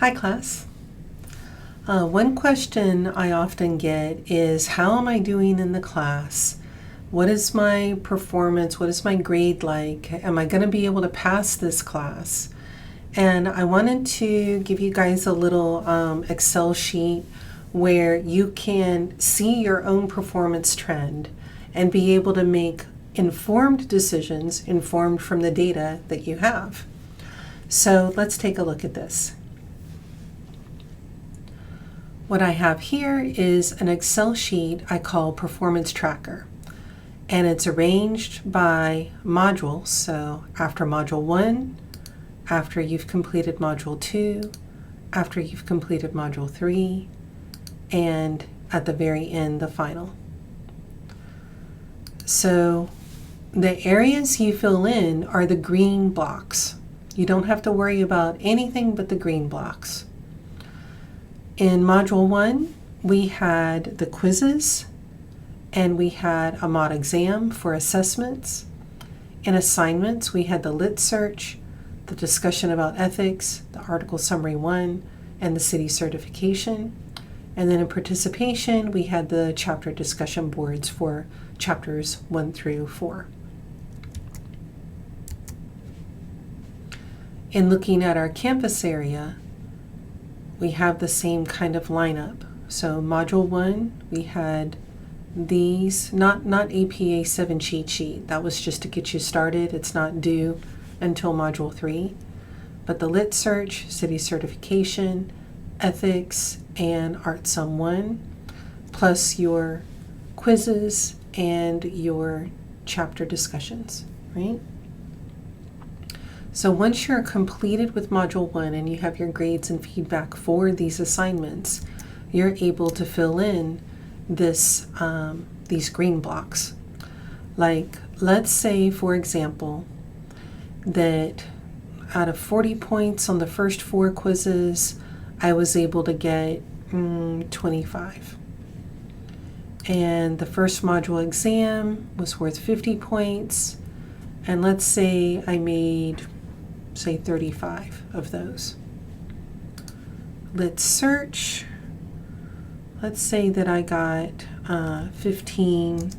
Hi class. One question I often get is, how am I doing in the class? What is my performance? What is my grade like? Am I going to be able to pass this class? And I wanted to give you guys a little Excel sheet where you can see your own performance trend and be able to make informed decisions, informed from the data that you have. So let's take a look at this. What I have here is an Excel sheet I call PerformanceTracker, and it's arranged by modules. So after Module 1, after you've completed Module 2, after you've completed Module 3, and at the very end, the final. So the areas you fill in are the green blocks. You don't have to worry about anything but the green blocks. In Module 1, we had the quizzes, and we had a mod exam for assessments. In assignments, we had the lit search, the discussion about ethics, the article summary 1, and the city certification. And then in participation, we had the chapter discussion boards for chapters 1 through 4. In looking at our campus area, we have the same kind of lineup. So Module 1, we had these, not APA 7 cheat sheet. That was just to get you started. It's not due until Module 3. But the lit search, city certification, ethics, and art sum 1, plus your quizzes and your chapter discussions, right? So once you're completed with Module 1 and you have your grades and feedback for these assignments, you're able to fill in this these green blocks. Like, let's say, for example, that out of 40 points on the first 4 quizzes, I was able to get 25. And the first module exam was worth 50 points. And let's say I made, say, 35 of those. Let's search. Let's say that I got 15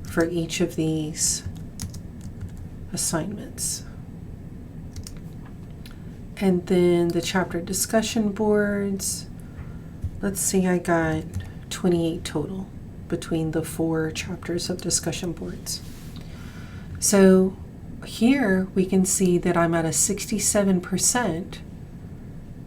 for each of these assignments. And then the chapter discussion boards, let's say I got 28 total between the 4 chapters of discussion boards. So here we can see that I'm at a 67%,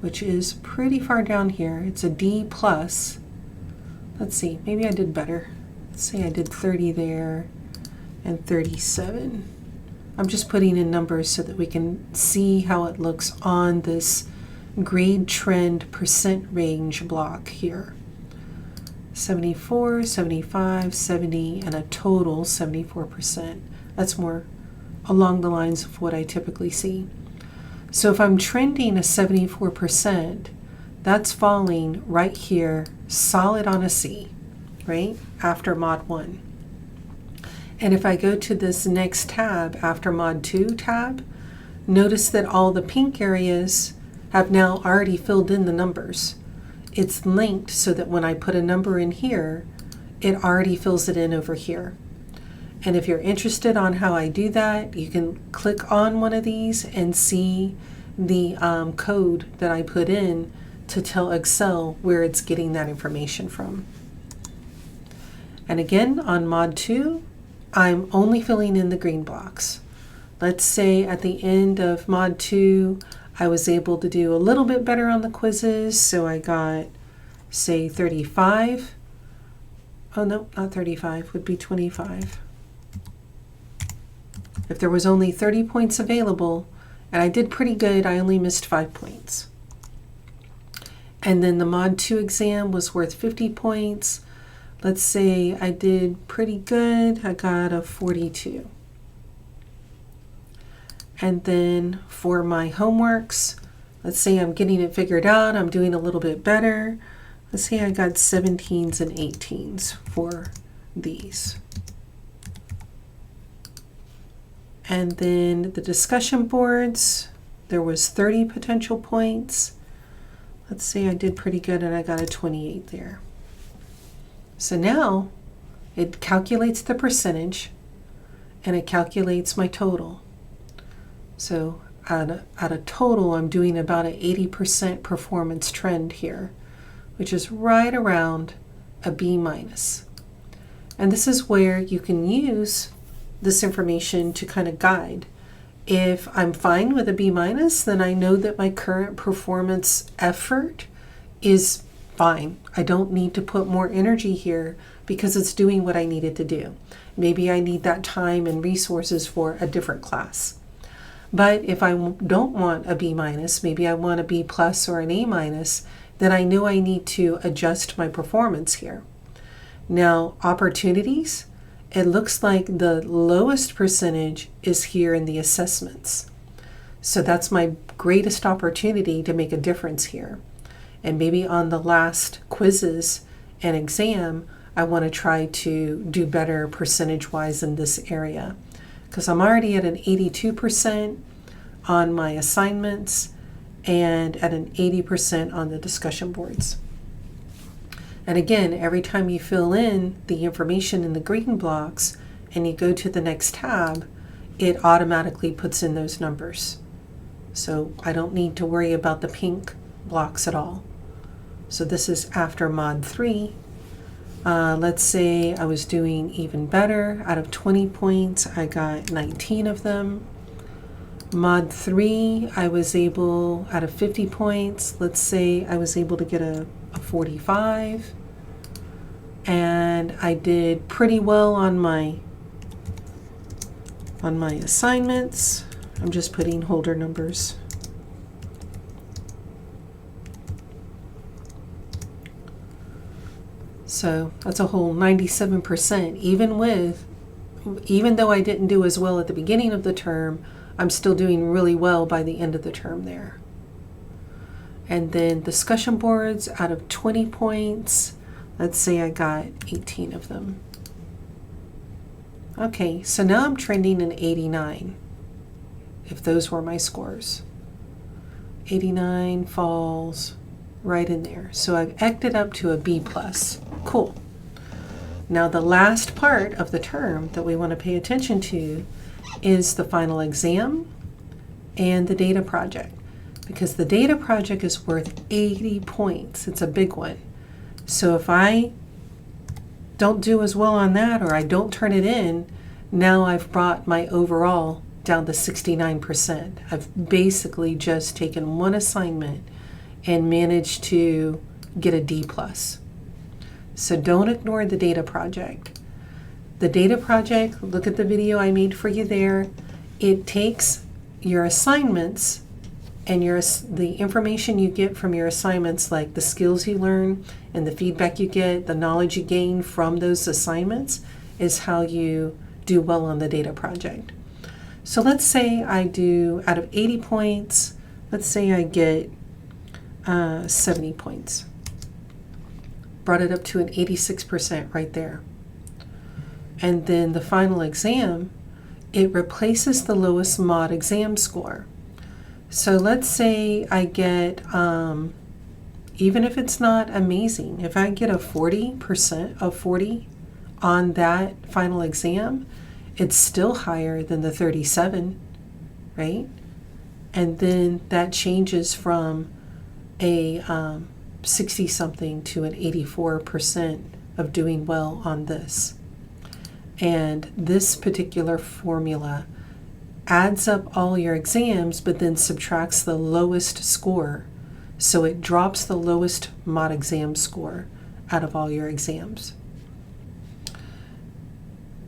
which is pretty far down here. It's a D+. Let's see, maybe I did better. Let's say I did 30 there and 37. I'm just putting in numbers so that we can see how it looks on this grade trend percent range block here. 74, 75, 70, and a total 74%. That's more along the lines of what I typically see. So if I'm trending a 74%, that's falling right here, solid on a C, right, after Mod 1. And if I go to this next tab, after Mod 2 tab, notice that all the pink areas have now already filled in the numbers. It's linked so that when I put a number in here, it already fills it in over here. And if you're interested on how I do that, you can click on one of these and see the code that I put in to tell Excel where it's getting that information from. And again, on Mod 2, I'm only filling in the green blocks. Let's say at the end of Mod 2, I was able to do a little bit better on the quizzes, so I got, say, 35. Oh no, not 35, would be 25. If there was only 30 points available, and I did pretty good, I only missed 5 points. And then the Mod 2 exam was worth 50 points. Let's say I did pretty good, I got a 42. And then for my homeworks, let's say I'm getting it figured out, I'm doing a little bit better. Let's say I got 17s and 18s for these. And then the discussion boards, there was 30 potential points. let's say I did pretty good and I got a 28 there. So now it calculates the percentage and it calculates my total. So at a total, I'm doing about an 80% performance trend here, which is right around a B minus. And this is where you can use this information to kind of guide. If I'm fine with a B minus, then I know that my current performance effort is fine. I don't need to put more energy here because it's doing what I need it to do. Maybe I need that time and resources for a different class. But if I don't want a B minus, maybe I want a B plus or an A minus, then I know I need to adjust my performance here. Now, opportunities, it looks like the lowest percentage is here in the assessments. So that's my greatest opportunity to make a difference here. And maybe on the last quizzes and exam, I want to try to do better percentage-wise in this area, because I'm already at an 82% on my assignments and at an 80% on the discussion boards. And again, every time you fill in the information in the green blocks and you go to the next tab, it automatically puts in those numbers. So I don't need to worry about the pink blocks at all. So this is after mod 3. Let's say I was doing even better. Out of 20 points, I got 19 of them. Mod 3, I was able, out of 50 points, let's say I was able to get a 45. And I did pretty well on my assignments. I'm just putting holder numbers. So that's a whole 97%. Even though I didn't do as well at the beginning of the term, I'm still doing really well by the end of the term there. And then discussion boards, out of 20 points, let's say I got 18 of them. Okay, so now I'm trending an 89, if those were my scores. 89 falls right in there. So I've eked it up to a B plus. Cool. Now the last part of the term that we want to pay attention to is the final exam and the data project, because the data project is worth 80 points. It's a big one. So if I don't do as well on that, or I don't turn it in, now I've brought my overall down to 69%. I've basically just taken one assignment and managed to get a D plus. So don't ignore the data project. The data project, look at the video I made for you there. It takes your assignments and the information you get from your assignments, like the skills you learn and the feedback you get, the knowledge you gain from those assignments, is how you do well on the data project. So let's say I do, out of 80 points, let's say I get 70 points. Brought it up to an 86% right there. And then the final exam, it replaces the lowest mod exam score. So let's say I get, even if it's not amazing, if I get a 40% of 40 on that final exam, it's still higher than the 37, right? And then that changes from a 60-something to an 84% of doing well on this. And this particular formula adds up all your exams, but then subtracts the lowest score. So it drops the lowest mod exam score out of all your exams.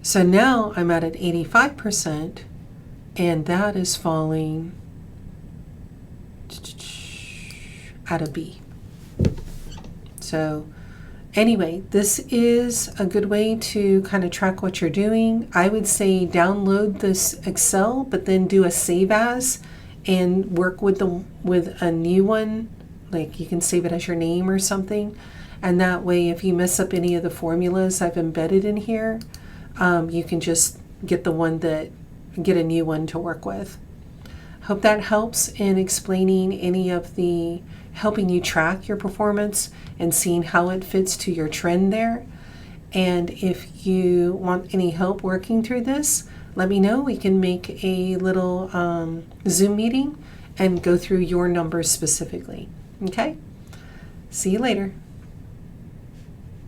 So now I'm at an 85%, and that is falling at a B. So anyway, this is a good way to kind of track what you're doing. I would say download this Excel, but then do a save as and work with a new one. Like you can save it as your name or something. And that way, if you mess up any of the formulas I've embedded in here, you can just get a new one to work with. Hope that helps in explaining any of the helping you track your performance and seeing how it fits to your trend there. And if you want any help working through this, let me know. We can make a little Zoom meeting and go through your numbers specifically. Okay? See you later.